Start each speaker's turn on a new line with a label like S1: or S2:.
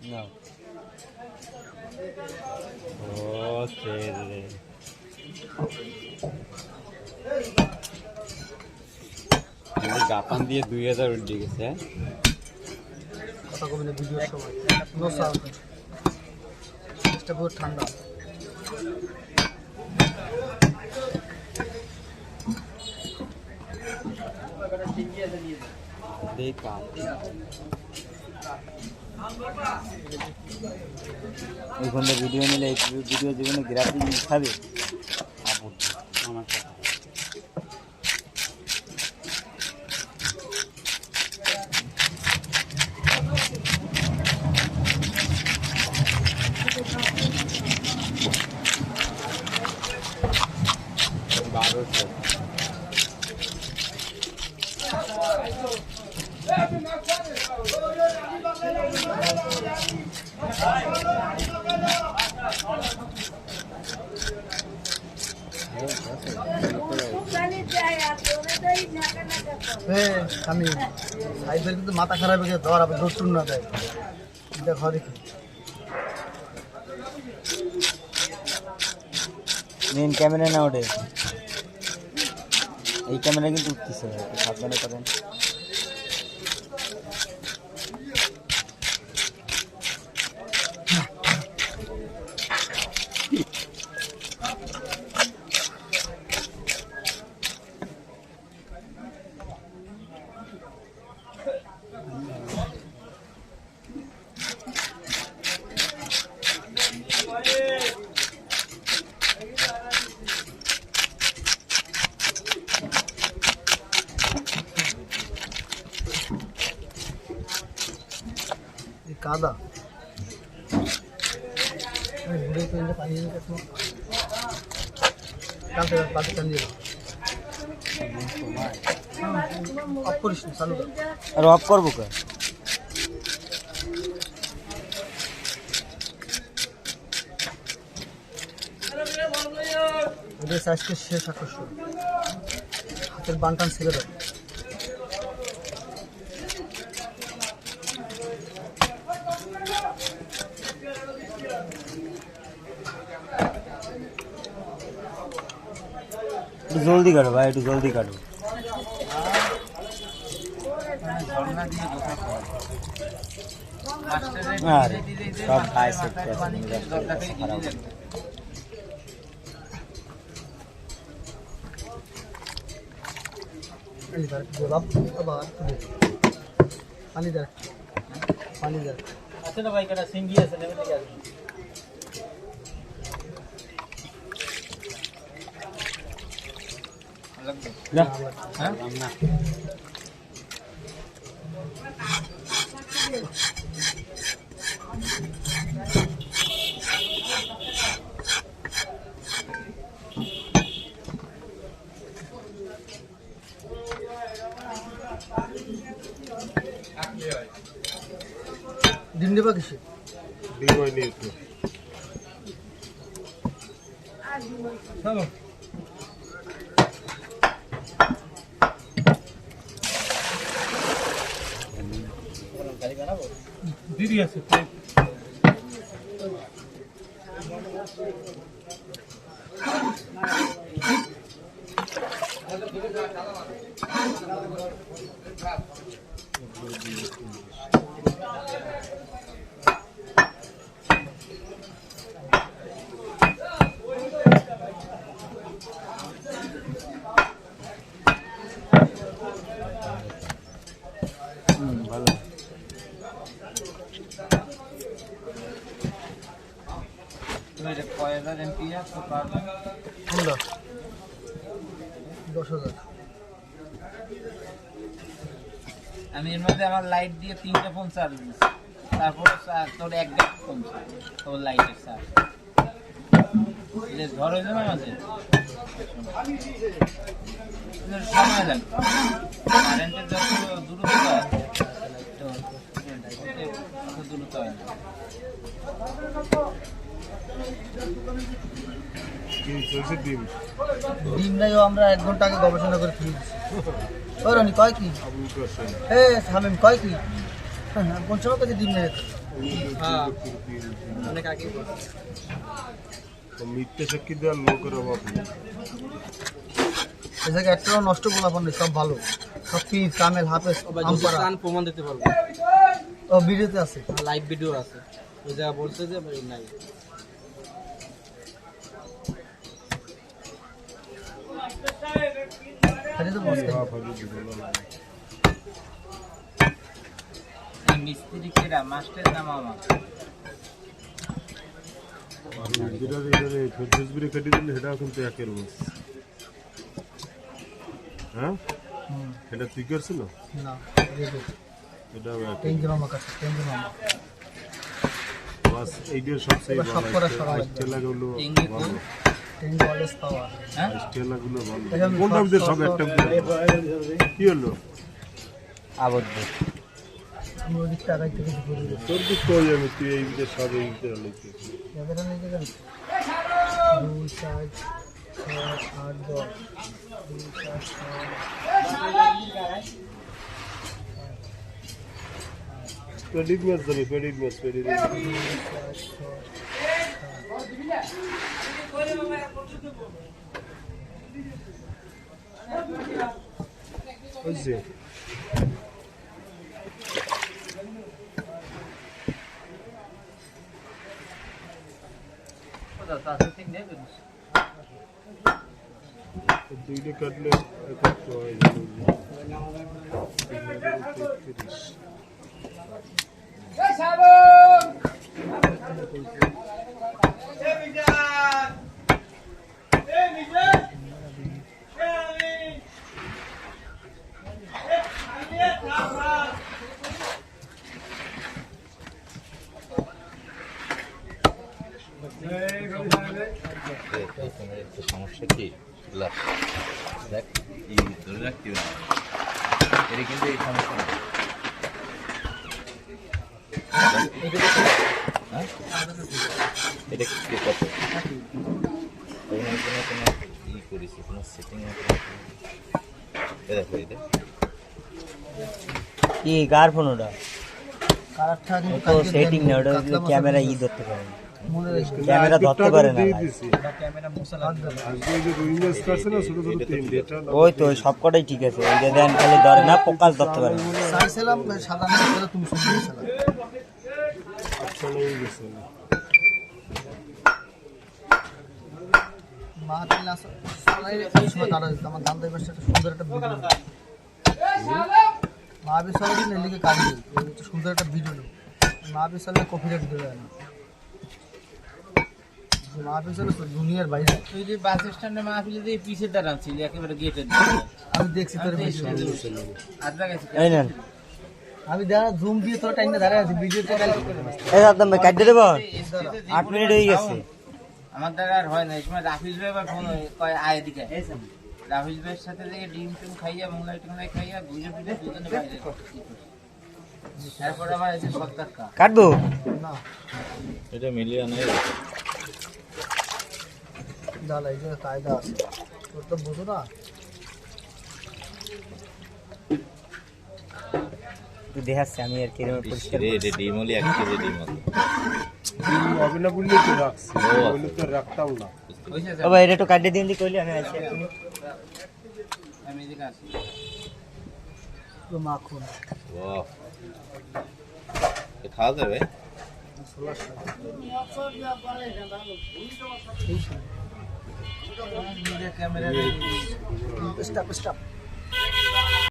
S1: No. Okay. Japan দিয়ে 2000 উঠে গেছে।
S2: কথা কবে না ভিডিওর সময় নো সাউন্ড এটা বহুত ঠান্ডা
S1: দেখা ওইখানে ভিডিও নিলে ভিডিও জীবনে গ্রাফিক খাবে আমার
S2: আমি সাইডের কিন্তু মাথা খারাপ হয়ে গেছে ধর আবার দৌড় না দেয় দেখো দেখি
S1: মেন ক্যামেরা না ওঠে এই ক্যামেরা কিন্তু উঠতেছে সাবধানে করেন
S2: কাদা ঘুরে তো পানি টানতে বাকি টান দিয়ে অফ করিস না চালু কর
S1: আর অফ করবো কে
S2: ওদের আজকে শেষ আকর্ষণ হাতের বানটান ছেড়ে দাও
S1: জলদি কাটো ভাই একটু জলদি কাটো আরে সব ভাই সেট খারাপ
S2: গোলাপ আবার পানি দেখ পানি দেখ
S3: আছে না ভাই কাটা সিঙ্গি আছে নেমে থেকে আসবে
S1: না
S3: হ্যাঁ
S1: না
S2: ডিম দেবা কিসে
S4: ডিম হয় নিয়ে তো
S2: চলো
S4: দিদি আছে
S1: ভালো
S3: তুমি কয়লার এমপি আছে পারবে
S2: কোনটা 10,000
S3: আমি এর মধ্যে আমার লাইট দিয়ে 3টা ফোন চার্জ দিয়েছি তারপর তোর এক ব্যাগ ফোন তোর লাইটের চার্জ ঝড় হয়ে যাবে মাঝে সময় লাগবে কারেন্টের যত দ্রুত হয় তত দ্রুত হয় না
S2: ডিম নাই আমরা 1 ঘন্টা আগে গবেষণা করে ফেলি ওই রানি কয় কি এ শামিম কয় কি কোন সময় কাছে ডিম নেই হ্যাঁ অনেক আগে
S4: তো মিথ্যে সাক্ষী দেওয়ার লোকের অভাব নেই।
S2: এ জায়গায় একটাও নষ্ট গোলাপ নেই, সব ভালো, সব পিস কামেল হাফেজ আমপারা প্রমাণ দিতে পারবো। ও ভিডিওতে আছে, লাইভ ভিডিও আছে, ওই জায়গা বলছে যে নাই।
S3: মিস্ত্রি কেরা মাস্টার নাম আমার
S4: যেটা ফেরদৌস বিরে কেটে দিলে সেটাও কিন্তু একের মাছ। হ্যাঁ এটা ঠিক করছিল
S2: না
S4: এটাও এক
S2: টেনজন আমার কাছে, টেনজন আমার
S4: বাস এইটার সবচেয়ে
S2: এবার সব করা সরা
S4: ভালো
S2: লাগবে।
S4: স্টেলাগুলো ভালো,
S2: টেনজন অলওয়েজ পাওয়ার।
S3: হ্যাঁ
S4: স্টেলাগুলো ভালো।
S2: এখানে
S4: কোনটা
S2: সব-
S4: ভিতরে সব
S2: সব-
S4: একটা কি হলো
S3: আবদ্ধ
S2: আমি ওই দিকটা আগাই থেকে ঘুরে দিই।
S4: তোর তো কই আমি তুই এই ভিতরে সব এই ভিতরে লইতে
S2: যাদের না জায়গা 2 4 6 8 10 2 4 6
S4: পেডিড ম্যাচ যাবে পেডিড ম্যাচ পেডিড
S2: 2 4
S4: হইছে দুইটা কাটলে কত হয়
S1: সমস্যা কি দেখ এই ধরে রাখতে হবে এটা কিন্তু এই সমস্যা না। হ্যাঁ এটা কি কত কোনো ই করেছি কোনো সেটিং দেখো এটা
S5: কি কার ফোন ওটা?
S2: কারেক্টটা কিন্তু
S5: তো সেটিং না, ওটা ক্যামেরা ই ধরতে পারে না, ক্যামেরা ধরতে পারে না।
S2: ক্যামেরা মোছা লাগবে।
S4: আজকে যে রুই মাছ কাটছে না ছোট ছোট তিন এটা
S5: ওই তো সব কটাই ঠিক আছে, ওই যে দেন খালি ধরে না, পোকাল ধরতে পারে না।
S2: চাইছিলাম সাদা না করে তুমি শুনে দিয়েছিলাম।
S4: আচ্ছা হয়ে গেছে
S2: মা তিলা সলাই এই সময় কাটা দিত আমার দাম দেবার সাথে সুন্দর একটা ভিডিও। মা বিশালের দিন লিখে কাটি দিই, একটা সুন্দর একটা ভিডিও নেই। মা বিশালের কপিরাইট দেবে না, মা বিশালের দুনিয়ার বাইরে।
S3: তুই যে বাস স্ট্যান্ডে মাহফিলে দিয়ে পিছের দাঁড়ান ছিল একেবারে গেটের
S2: আমি দেখছি তোর ভিডিও,
S3: আদ্রা গেছে
S5: এই নেন,
S2: আমি দেখা জুম দিয়ে তোর টাইমে দাঁড়ায় আছি ভিডিওতে।
S5: এই একদম কাটতে দেবো, 8 মিনিট হয়ে গেছে।
S3: আমার দ্বারা আর হয় না। এই সময় রাফিজ ভাই আবার ফোন কয় আয় এদিকে। রাফিজ ভাইয়ের সাথে থেকে ডিম টিম খাইয়া মোংলাই টোংলাই খাইয়া ঘুরে ফিরে দুজনে বাইরে তারপর আবার এসে সত্তর কা
S5: কাটবো
S2: না
S1: এটা মিলিয়ে নেই
S2: দাদা, এই যে কায়দা আছে তোর তো বুঝো না।
S5: তুই দেখাচ্ছে আমি আর কিরকম পরিষ্কার
S1: রে এটা ডিমলি 1 কেজি ডিম আছে
S4: হবে না বললে তো রাখছি বললে তো রাখতাম না।
S5: ও ভাই, এটা একটু কাটতে দিন দি কইলি আমি আছি এখনই।
S3: আমি এদিকে আসি।
S2: তো মাখন
S1: বাহ এ খাওয়া যাবে
S3: নিজের ক্যামেরা
S2: স্টপ স্টপ